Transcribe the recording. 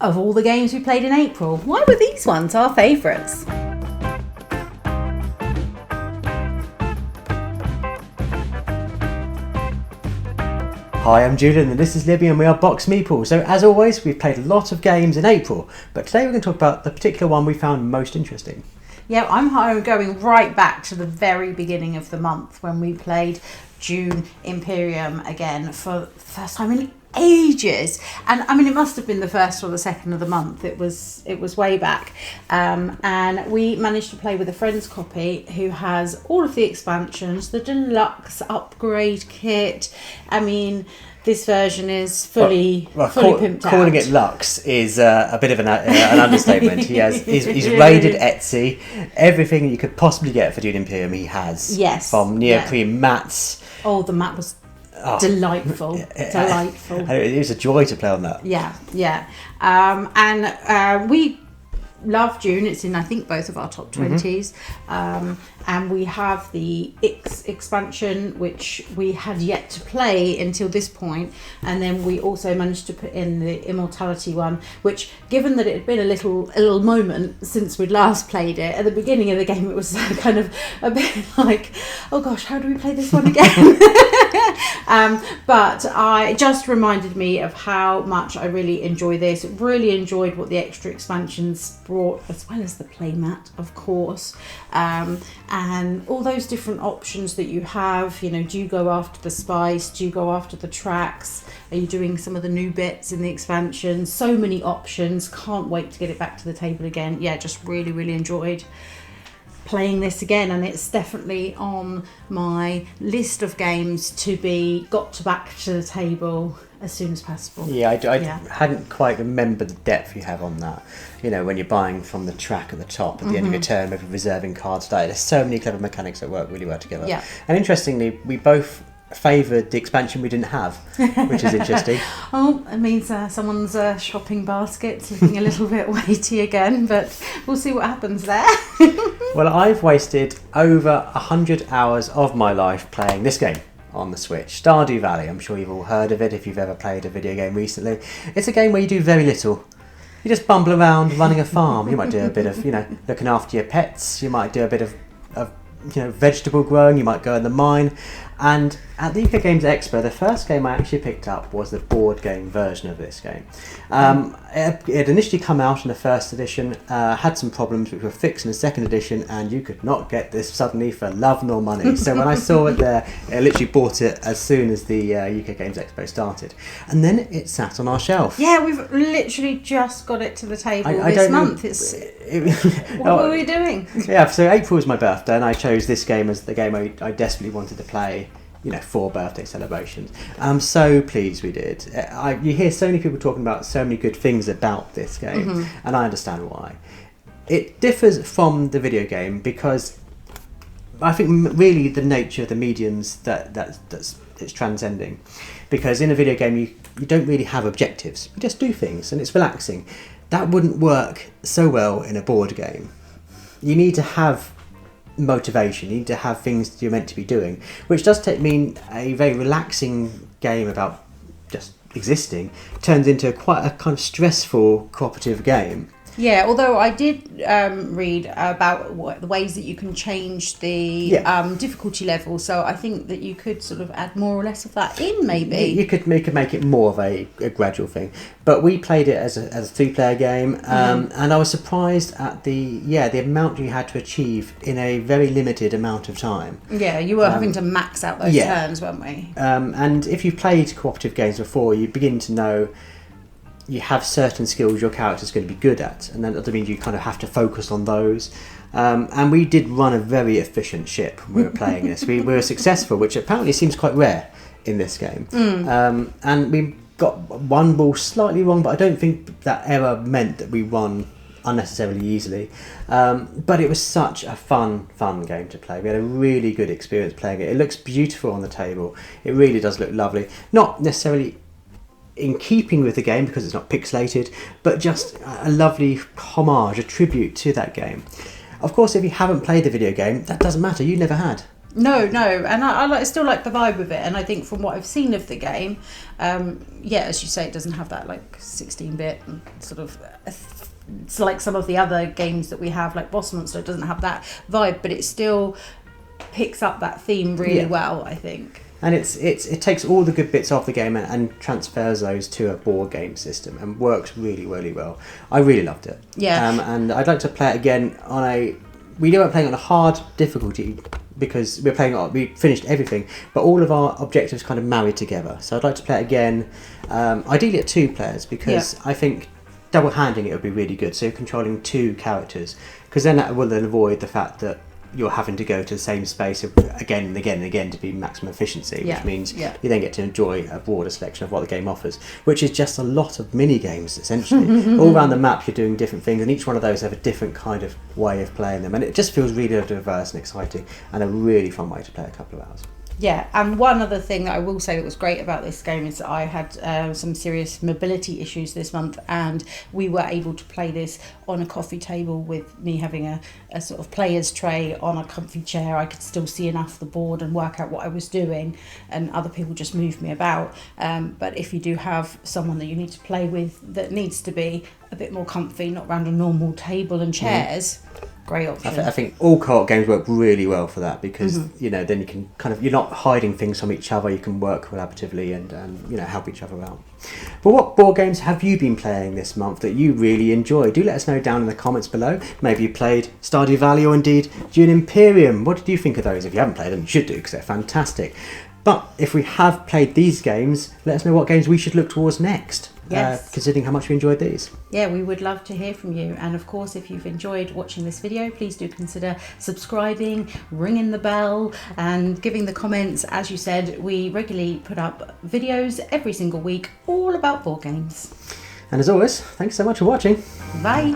Of all the games we played in April, why were these ones our favourites? Hi, I'm Julian and this is Libby and we are BoxedMeeples. So as always, we've played a lot of games in April, but today we're going to talk about the particular one we found most interesting. Yeah, I'm going right back to the very beginning of the month when we played Dune Imperium again for the first time in ages. And I mean, it must have been the first or the second of the month. It was way back. And we managed to play with a friend's copy who has all of the expansions, the deluxe upgrade kit. I mean, this version is fully pimped out. Calling it Lux is a bit of an understatement. He's raided Etsy. Everything you could possibly get for Dune Imperium he has. Yes. From neoprene mats. Oh, the mat was delightful. Delightful. It was a joy to play on that. Yeah. And we love Dune. It's in, I think, both of our top 20s. And we have the expansion, which we had yet to play until this point. And then we also managed to put in the Immortality one, which, given that it had been a little moment since we'd last played it, at the beginning of the game, it was kind of a bit like, oh gosh, how do we play this one again? But it just reminded me of how much I really enjoy this. Really enjoyed what the extra expansions brought, as well as the playmat, of course. And all those different options that you have, you know, do you go after the spice? Do you go after the tracks? Are you doing some of the new bits in the expansion? So many options. Can't wait to get it back to the table again. Yeah, just really, really enjoyed playing this again, and it's definitely on my list of games to be got back to the table as soon as possible. Yeah, I hadn't quite remembered the depth you have on that. You know, when you're buying from the track at the top at the end of your turn, maybe reserving cards. There's so many clever mechanics that work really well together. Yeah. And interestingly, we both favoured the expansion we didn't have, which is interesting. Oh, it means someone's shopping basket's looking a little bit weighty again, but we'll see what happens there. Well, I've wasted over 100 hours of my life playing this game on the Switch, Stardew Valley. I'm sure you've all heard of it if you've ever played a video game recently. It's a game where you do very little. You just bumble around running a farm. You might do a bit of, looking after your pets. You might do a bit of vegetable growing. You might go in the mine. And at the UK Games Expo, the first game I actually picked up was the board game version of this game. It had initially come out in the first edition, had some problems which were fixed in the second edition, and you could not get this suddenly for love nor money. So when I saw it there, I literally bought it as soon as the UK Games Expo started. And then it sat on our shelf. Yeah, we've literally just got it to the table this month. What were we doing? Yeah, so April was my birthday, and I chose this game as the game I desperately wanted to play. For birthday celebrations. I'm so pleased we did. You hear so many people talking about so many good things about this game, and I understand why. It differs from the video game because I think really the nature of the mediums that's it's transcending. Because in a video game you don't really have objectives. You just do things and it's relaxing. That wouldn't work so well in a board game. You need to have motivation, you need to have things you're meant to be doing, which does mean a very relaxing game about just existing turns into quite a kind of stressful cooperative game. Yeah, although I did read about the ways that you can change the difficulty level, so I think that you could sort of add more or less of that in, maybe. You could make it more of a gradual thing. But we played it as a three-player game, and I was surprised at the amount you had to achieve in a very limited amount of time. Yeah, you were having to max out those turns, weren't we? And if you've played cooperative games before, you begin to know you have certain skills your character's going to be good at, and that means you kind of have to focus on those. And we did run a very efficient ship when we were playing this. We were successful, which apparently seems quite rare in this game. And we got one ball slightly wrong, but I don't think that ever meant that we won unnecessarily easily. But it was such a fun game to play. We had a really good experience playing it. It looks beautiful on the table. It really does look lovely. Not necessarily in keeping with the game because it's not pixelated, but just a lovely homage, a tribute to that game. Of course, if you haven't played the video game, that doesn't matter. You never had. No, and I still like the vibe of it, and I think from what I've seen of the game, as you say, it doesn't have that like 16-bit sort of. It's like some of the other games that we have, like Boss Monster. It doesn't have that vibe, but it still picks up that theme really well, I think. And it takes all the good bits off the game and transfers those to a board game system and works really, really well. I really loved it. Yeah. And I'd like to play it again we weren't playing on a hard difficulty because we finished everything, but all of our objectives kind of married together. So I'd like to play it again, ideally at 2 players, because I think double-handing it would be really good. So you're controlling 2 characters, because then that will then avoid the fact that you're having to go to the same space again and again and again to be maximum efficiency, which means you then get to enjoy a broader selection of what the game offers, which is just a lot of mini games essentially. All around the map you're doing different things, and each one of those have a different kind of way of playing them, and it just feels really diverse and exciting, and a really fun way to play a couple of hours. Yeah, and one other thing that I will say that was great about this game is that I had some serious mobility issues this month, and we were able to play this on a coffee table with me having a sort of player's tray on a comfy chair. I could still see enough of the board and work out what I was doing, and other people just moved me about. But if you do have someone that you need to play with that needs to be a bit more comfy, not around a normal table and chairs... Great option. I think all co-op games work really well for that, because then you can you're not hiding things from each other. You can work collaboratively and help each other out. But what board games have you been playing this month that you really enjoy? Do let us know down in the comments below. Maybe you played Stardew Valley or indeed Dune Imperium. What did you think of those? If you haven't played them, you should do, because they're fantastic. But if we have played these games, let us know what games we should look towards next. Yes. Considering how much we enjoyed these. Yeah, we would love to hear from you. And of course, if you've enjoyed watching this video, please do consider subscribing, ringing the bell, and giving the comments. As you said, we regularly put up videos every single week all about board games. And as always, thanks so much for watching. Bye.